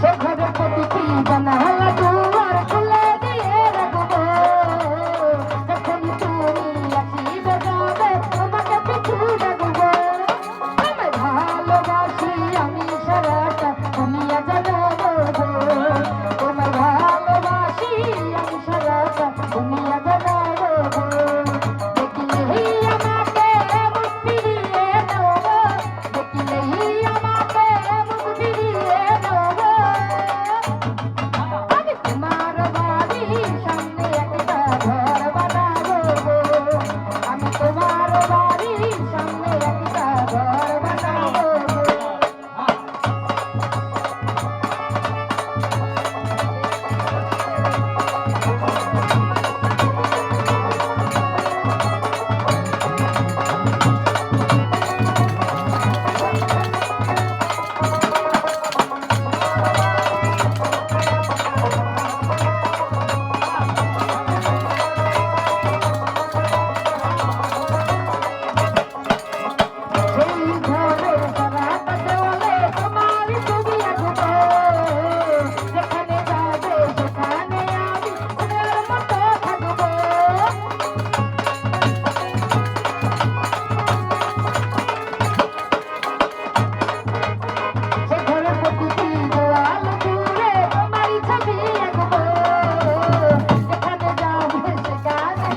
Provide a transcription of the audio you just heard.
সেখানে প্রতিটি জানালা দুয়ার খুলে দিয়ে রাখবো যখন তুমি আসিবে যাবে তোমাকে পিছু ডাকবো তোমায় ভালোবাসি আমি সারাটা দুনিয়া জানাবো তোমায় ভালোবাসি আমি সারাটা দুনিয়া জানাবো দেখলেই আমাকে মুখ ফিরিয়ে নেবো দেখলেই আমাকে মুখ ফিরিয়ে নেবো আমি তোমার বাড়ির সামনে একটা ঘর বানাবো আমি তোমার বাড়ির সামনে একটা ঘর বানাবো সেই ঘরের সারাটা দেওয়ালে তোমার ছবি আঁকবো যেখানে যাবে সেখানে আমি তোমার মতো থাকবো সে ঘরের প্রতিটি দেওয়াল জুড়ে তোমারই ছবি আঁকবো যেখানে যাবে সেখানে